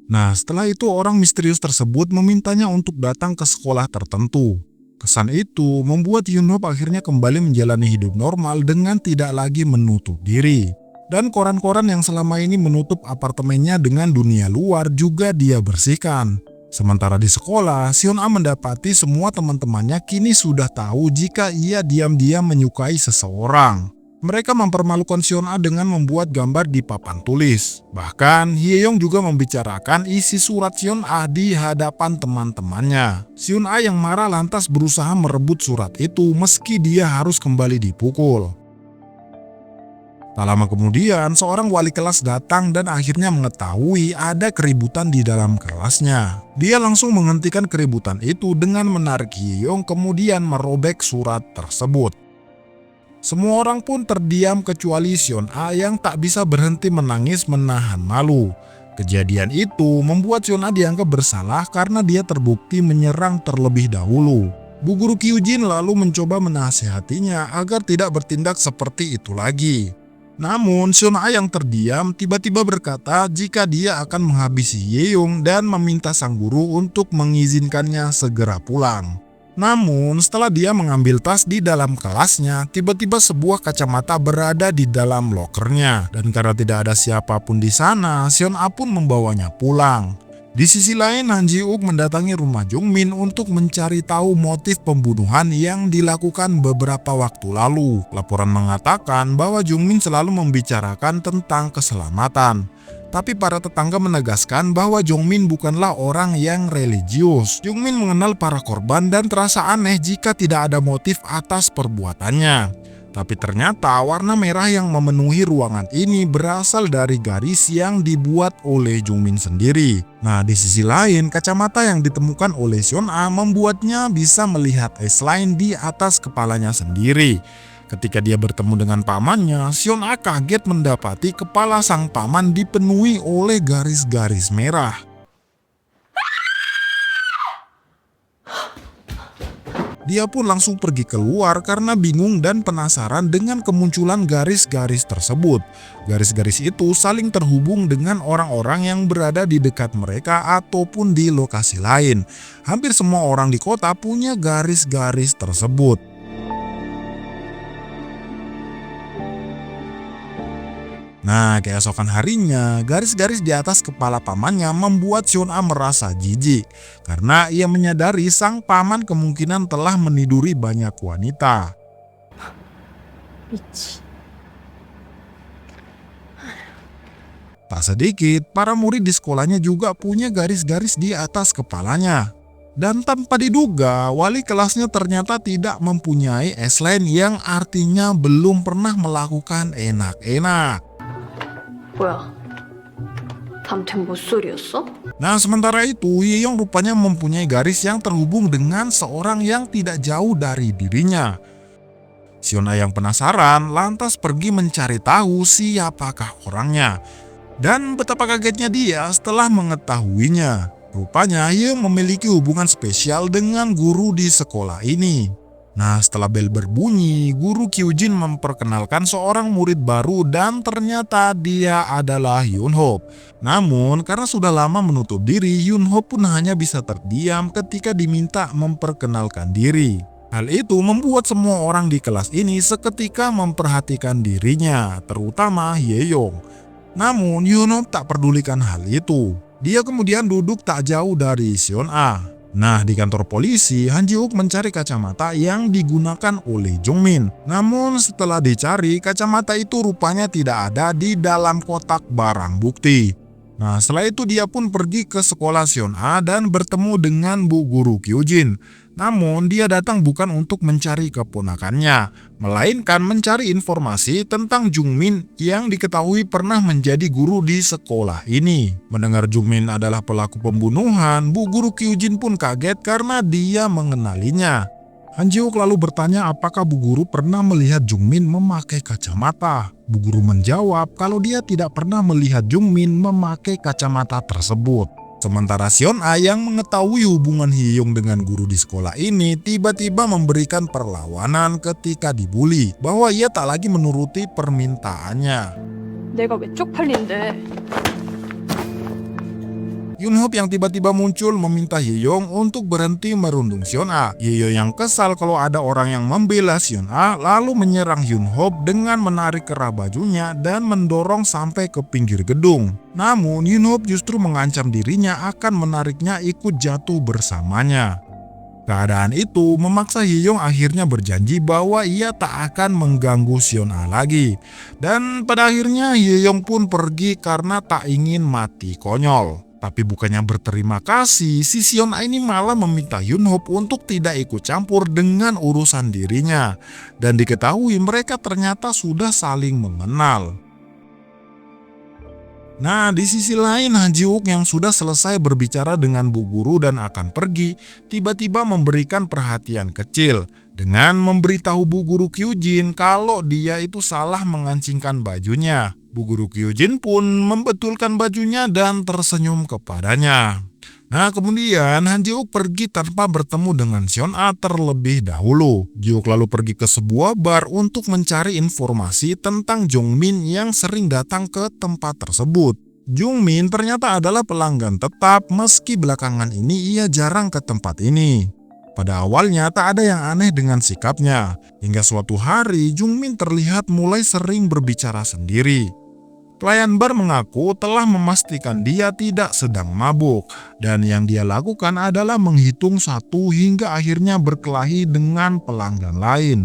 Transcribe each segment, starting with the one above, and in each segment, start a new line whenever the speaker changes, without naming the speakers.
Nah, setelah itu orang misterius tersebut memintanya untuk datang ke sekolah tertentu. Kesan itu membuat Yunhop akhirnya kembali menjalani hidup normal dengan tidak lagi menutup diri. Dan koran-koran yang selama ini menutup apartemennya dengan dunia luar juga dia bersihkan. Sementara di sekolah, Sion-a mendapati semua teman-temannya kini sudah tahu jika ia diam-diam menyukai seseorang. Mereka mempermalukan Sion-a dengan membuat gambar di papan tulis. Bahkan, Hye-yong juga membicarakan isi surat Sion-a di hadapan teman-temannya. Sion-a yang marah lantas berusaha merebut surat itu meski dia harus kembali dipukul. Tak lama kemudian, seorang wali kelas datang dan akhirnya mengetahui ada keributan di dalam kelasnya. Dia langsung menghentikan keributan itu dengan menarik Hye-yong kemudian merobek surat tersebut. Semua orang pun terdiam kecuali Sion-a yang tak bisa berhenti menangis menahan malu. Kejadian itu membuat Sion-a dianggap bersalah karena dia terbukti menyerang terlebih dahulu. Bu Guru Kyujin lalu mencoba menasihatinya agar tidak bertindak seperti itu lagi. Namun, Sion-a yang terdiam tiba-tiba berkata jika dia akan menghabisi Hye-yong dan meminta sang guru untuk mengizinkannya segera pulang. Namun, setelah dia mengambil tas di dalam kelasnya, tiba-tiba sebuah kacamata berada di dalam lokernya. Dan karena tidak ada siapapun di sana, Sion-a pun membawanya pulang. Di sisi lain, Han Ji-wook mendatangi rumah Jungmin untuk mencari tahu motif pembunuhan yang dilakukan beberapa waktu lalu. Laporan mengatakan bahwa Jungmin selalu membicarakan tentang keselamatan. Tapi para tetangga menegaskan bahwa Jungmin bukanlah orang yang religius. Jungmin mengenal para korban dan terasa aneh jika tidak ada motif atas perbuatannya. Tapi ternyata warna merah yang memenuhi ruangan ini berasal dari garis yang dibuat oleh Jungmin sendiri. Nah, di sisi lain, kacamata yang ditemukan oleh Sion-a membuatnya bisa melihat S-line di atas kepalanya sendiri. Ketika dia bertemu dengan pamannya, Sion-a kaget mendapati kepala sang paman dipenuhi oleh garis-garis merah. Dia pun langsung pergi keluar karena bingung dan penasaran dengan kemunculan garis-garis tersebut. Garis-garis itu saling terhubung dengan orang-orang yang berada di dekat mereka ataupun di lokasi lain. Hampir semua orang di kota punya garis-garis tersebut. Nah, keesokan harinya, garis-garis di atas kepala pamannya membuat Sion-a merasa jijik karena ia menyadari sang paman kemungkinan telah meniduri banyak wanita.
미치.
Tak sedikit, para murid di sekolahnya juga punya garis-garis di atas kepalanya. Dan tanpa diduga, wali kelasnya ternyata tidak mempunyai S-line yang artinya belum pernah melakukan enak-enak.
뭐야? 담탱 못 소리였어?
Nah, sementara itu, Hye-yong rupanya mempunyai garis yang terhubung dengan seorang yang tidak jauh dari dirinya. Sion-a yang penasaran lantas pergi mencari tahu siapakah orangnya. Dan betapa kagetnya dia setelah mengetahuinya. Rupanya Hye-yong memiliki hubungan spesial dengan guru di sekolah ini. Nah, setelah bel berbunyi, guru Kyujin memperkenalkan seorang murid baru dan ternyata dia adalah Yunhop. Namun, karena sudah lama menutup diri, Yunhop pun hanya bisa terdiam ketika diminta memperkenalkan diri. Hal itu membuat semua orang di kelas ini seketika memperhatikan dirinya, terutama Hye-yong. Namun, Yunhop tak pedulikan hal itu. Dia kemudian duduk tak jauh dari Sion-a. Nah, di kantor polisi, Han Ji-wook mencari kacamata yang digunakan oleh Jungmin. Namun setelah dicari, kacamata itu rupanya tidak ada di dalam kotak barang bukti. Nah, setelah itu dia pun pergi ke sekolah Sion-a dan bertemu dengan Bu Guru Kyujin. Namun dia datang bukan untuk mencari keponakannya, melainkan mencari informasi tentang Jungmin yang diketahui pernah menjadi guru di sekolah ini. Mendengar Jungmin adalah pelaku pembunuhan, Bu Guru Kyujin pun kaget karena dia mengenalinya. Han Ji-wook lalu bertanya apakah Bu Guru pernah melihat Jungmin memakai kacamata. Bu Guru menjawab kalau dia tidak pernah melihat Jungmin memakai kacamata tersebut. Sementara Sion-a yang mengetahui hubungan Hye-yong dengan guru di sekolah ini tiba-tiba memberikan perlawanan ketika dibully bahwa ia tak lagi menuruti permintaannya.
내가 왜 쪽팔린데?
Yunhob yang tiba-tiba muncul meminta Hye-young untuk berhenti merundung Seon-a. Hye-young yang kesal kalau ada orang yang membela Seon-a lalu menyerang Yunhob dengan menarik kerah bajunya dan mendorong sampai ke pinggir gedung. Namun Yunhob justru mengancam dirinya akan menariknya ikut jatuh bersamanya. Keadaan itu memaksa Hye-young akhirnya berjanji bahwa ia tak akan mengganggu Seon-a lagi. Dan pada akhirnya Hye-young pun pergi karena tak ingin mati konyol. Tapi bukannya berterima kasih, si Seon-a ini malah meminta Yunhob untuk tidak ikut campur dengan urusan dirinya. Dan diketahui mereka ternyata sudah saling mengenal. Nah, di sisi lain Han Ji-wook yang sudah selesai berbicara dengan Bu Guru dan akan pergi, tiba-tiba memberikan perhatian kecil dengan memberitahu Bu Guru Kyujin kalau dia itu salah mengancingkan bajunya. Bu Guru Kyujin pun membetulkan bajunya dan tersenyum kepadanya. Nah, kemudian Han Ji-wook pergi tanpa bertemu dengan Seon-a terlebih dahulu. Ji-wook lalu pergi ke sebuah bar untuk mencari informasi tentang Jongmin yang sering datang ke tempat tersebut. Jongmin ternyata adalah pelanggan tetap meski belakangan ini ia jarang ke tempat ini. Pada awalnya tak ada yang aneh dengan sikapnya, hingga suatu hari Jongmin terlihat mulai sering berbicara sendiri. Pelayan bar mengaku telah memastikan dia tidak sedang mabuk, dan yang dia lakukan adalah menghitung 1 hingga akhirnya berkelahi dengan pelanggan lain.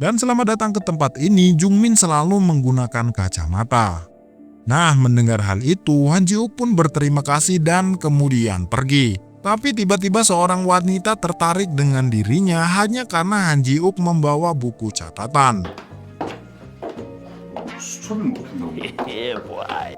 Dan selama datang ke tempat ini, Jongmin selalu menggunakan kacamata. Nah, mendengar hal itu, Han Ji-wook pun berterima kasih dan kemudian pergi. Tapi tiba-tiba seorang wanita tertarik dengan dirinya hanya karena Han Ji-wook membawa buku catatan.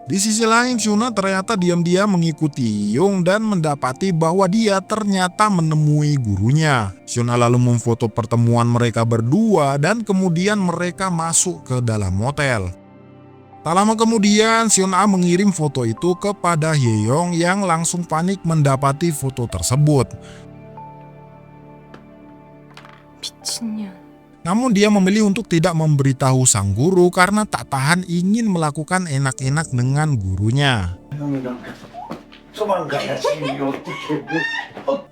Di sisi lain, Shuna ternyata diam-diam mengikuti Young dan mendapati bahwa dia ternyata menemui gurunya. Shuna lalu memfoto pertemuan mereka berdua dan kemudian mereka masuk ke dalam motel. Tak lama kemudian, Seon-a mengirim foto itu kepada Hye-young yang langsung panik mendapati foto tersebut.
미친년.
Namun dia memilih untuk tidak memberitahu sang guru karena tak tahan ingin melakukan enak-enak dengan gurunya.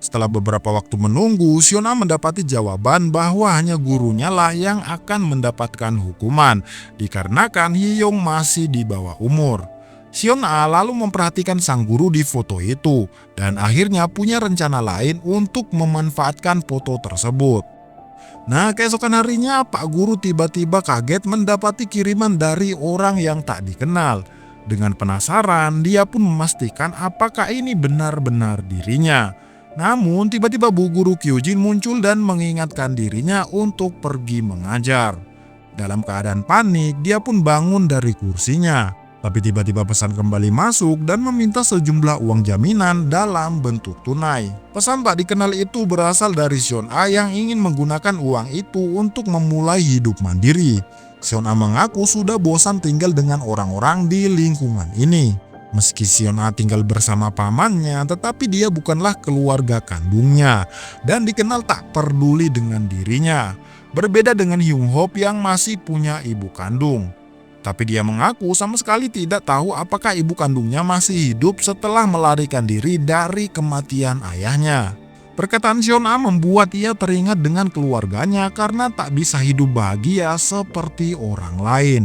Setelah beberapa waktu menunggu, Seon-a mendapati jawaban bahwa hanya gurunya lah yang akan mendapatkan hukuman dikarenakan Hye-young masih di bawah umur. Seon-a lalu memperhatikan sang guru di foto itu dan akhirnya punya rencana lain untuk memanfaatkan foto tersebut. Nah, keesokan harinya Pak Guru tiba-tiba kaget mendapati kiriman dari orang yang tak dikenal. Dengan penasaran, dia pun memastikan apakah ini benar-benar dirinya. Namun, tiba-tiba Bu Guru Kyujin muncul dan mengingatkan dirinya untuk pergi mengajar. Dalam keadaan panik, dia pun bangun dari kursinya. Tapi tiba-tiba pesan kembali masuk dan meminta sejumlah uang jaminan dalam bentuk tunai. Pesan tak dikenal itu berasal dari Seon-a yang ingin menggunakan uang itu untuk memulai hidup mandiri. Seon-a mengaku sudah bosan tinggal dengan orang-orang di lingkungan ini. Meski Seon-a tinggal bersama pamannya, tetapi dia bukanlah keluarga kandungnya dan dikenal tak peduli dengan dirinya. Berbeda dengan Hyung-hope yang masih punya ibu kandung. Tapi dia mengaku sama sekali tidak tahu apakah ibu kandungnya masih hidup setelah melarikan diri dari kematian ayahnya. Perkataan Seon-a membuat ia teringat dengan keluarganya karena tak bisa hidup bahagia seperti orang lain.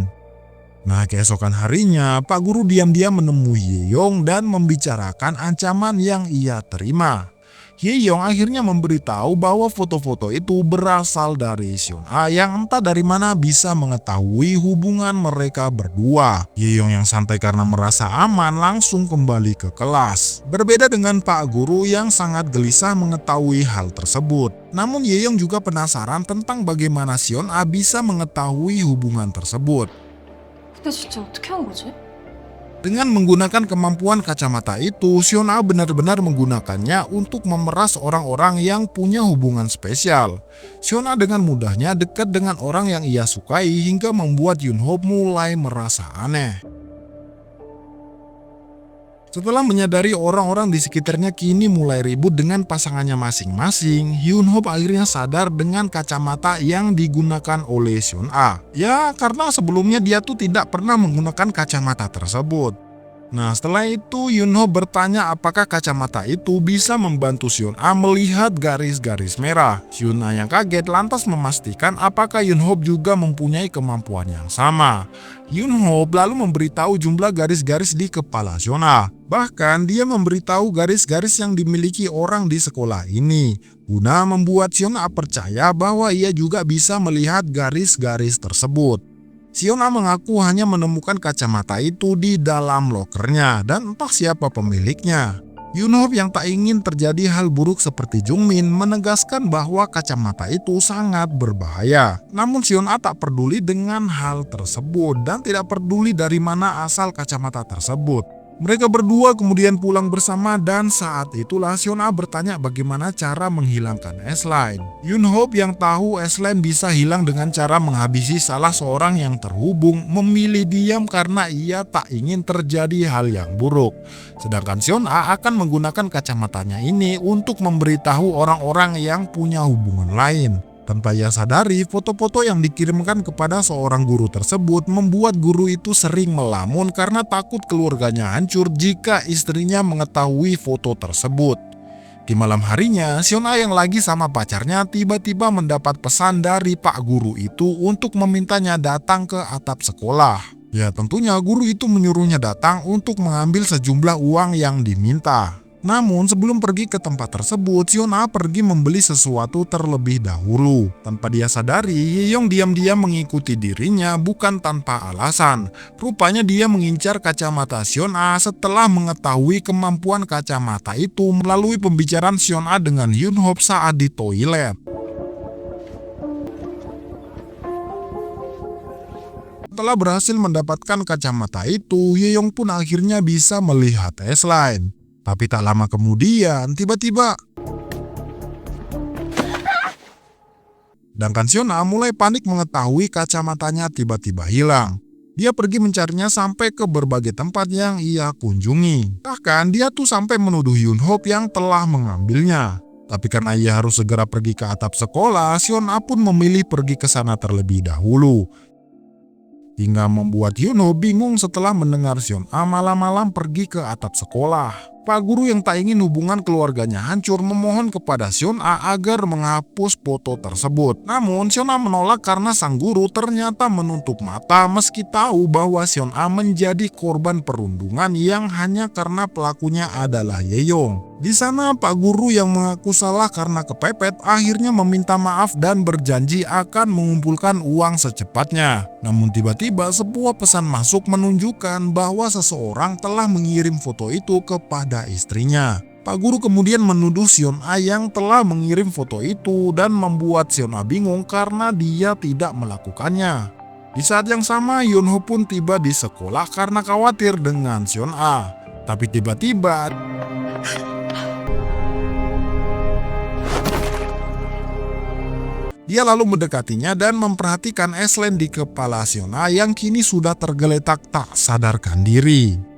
Nah, keesokan harinya, Pak Guru diam-diam menemui Hye-young dan membicarakan ancaman yang ia terima. Hye-young akhirnya memberitahu bahwa foto-foto itu berasal dari Seon-a yang entah dari mana bisa mengetahui hubungan mereka berdua. Hye-young yang santai karena merasa aman langsung kembali ke kelas. Berbeda dengan Pak Guru yang sangat gelisah mengetahui hal tersebut. Namun Hye-young juga penasaran tentang bagaimana Seon-a bisa mengetahui hubungan tersebut.
근데 진짜 어떻게 한 거지?
Dengan menggunakan kemampuan kacamata itu, Seon-a benar-benar menggunakannya untuk memeras orang-orang yang punya hubungan spesial. Seon-a dengan mudahnya dekat dengan orang yang ia sukai hingga membuat Yunhope mulai merasa aneh. Setelah menyadari orang-orang di sekitarnya kini mulai ribut dengan pasangannya masing-masing, Hyun-hope akhirnya sadar dengan kacamata yang digunakan oleh Seon-a. Ya, karena sebelumnya dia tuh tidak pernah menggunakan kacamata tersebut. Nah, setelah itu Yunho bertanya apakah kacamata itu bisa membantu Seon-a melihat garis-garis merah. Seon-a yang kaget lantas memastikan apakah Yunho juga mempunyai kemampuan yang sama. Yunho lalu memberitahu jumlah garis-garis di kepala Seon-a. Bahkan dia memberitahu garis-garis yang dimiliki orang di sekolah ini, guna membuat Seon-a percaya bahwa ia juga bisa melihat garis-garis tersebut. Seon-a mengaku hanya menemukan kacamata itu di dalam lokernya dan entah siapa pemiliknya. Yunho yang tak ingin terjadi hal buruk seperti Jungmin menegaskan bahwa kacamata itu sangat berbahaya. Namun Seon-a tak peduli dengan hal tersebut dan tidak peduli dari mana asal kacamata tersebut. Mereka berdua kemudian pulang bersama dan saat itulah Seon-a bertanya bagaimana cara menghilangkan S-Line. Yunho yang tahu S-Line bisa hilang dengan cara menghabisi salah seorang yang terhubung memilih diam karena ia tak ingin terjadi hal yang buruk. Sedangkan Seon-a akan menggunakan kacamatanya ini untuk memberitahu orang-orang yang punya hubungan lain. Tanpa ia sadari, foto-foto yang dikirimkan kepada seorang guru tersebut membuat guru itu sering melamun karena takut keluarganya hancur jika istrinya mengetahui foto tersebut. Di malam harinya, Seon-a yang lagi sama pacarnya tiba-tiba mendapat pesan dari pak guru itu untuk memintanya datang ke atap sekolah. Ya tentunya guru itu menyuruhnya datang untuk mengambil sejumlah uang yang diminta. Namun sebelum pergi ke tempat tersebut, Seon-a pergi membeli sesuatu terlebih dahulu. Tanpa dia sadari, Ye-yong diam-diam mengikuti dirinya bukan tanpa alasan. Rupanya dia mengincar kacamata Seon-a setelah mengetahui kemampuan kacamata itu melalui pembicaraan Seon-a dengan Yunho saat di toilet. Setelah berhasil mendapatkan kacamata itu, Ye-yong pun akhirnya bisa melihat S-Line. Tapi tak lama kemudian, tiba-tiba sedangkan Seon-a mulai panik mengetahui kacamatanya tiba-tiba hilang. Dia pergi mencarinya sampai ke berbagai tempat yang ia kunjungi. Bahkan dia tuh sampai menuduh Yunho yang telah mengambilnya. Tapi karena ia harus segera pergi ke atap sekolah, Seon-a pun memilih pergi ke sana terlebih dahulu. Hingga membuat Yunho bingung setelah mendengar Seon-a malam-malam pergi ke atap sekolah. Pak guru yang tak ingin hubungan keluarganya hancur memohon kepada Seon-a agar menghapus foto tersebut. Namun Seon-a menolak karena sang guru ternyata menutup mata meski tahu bahwa Seon-a menjadi korban perundungan yang hanya karena pelakunya adalah Ye-yong. Di sana pak guru yang mengaku salah karena kepepet akhirnya meminta maaf dan berjanji akan mengumpulkan uang secepatnya. Namun tiba-tiba sebuah pesan masuk menunjukkan bahwa seseorang telah mengirim foto itu kepada istrinya. Pak guru kemudian menuduh Seon-a yang telah mengirim foto itu dan membuat Seon-a bingung karena dia tidak melakukannya. Di saat yang sama Yunho pun tiba di sekolah karena khawatir dengan Seon-a. Tapi tiba-tiba dia lalu mendekatinya dan memperhatikan S-Line di kepala Seon-a yang kini sudah tergeletak tak sadarkan diri.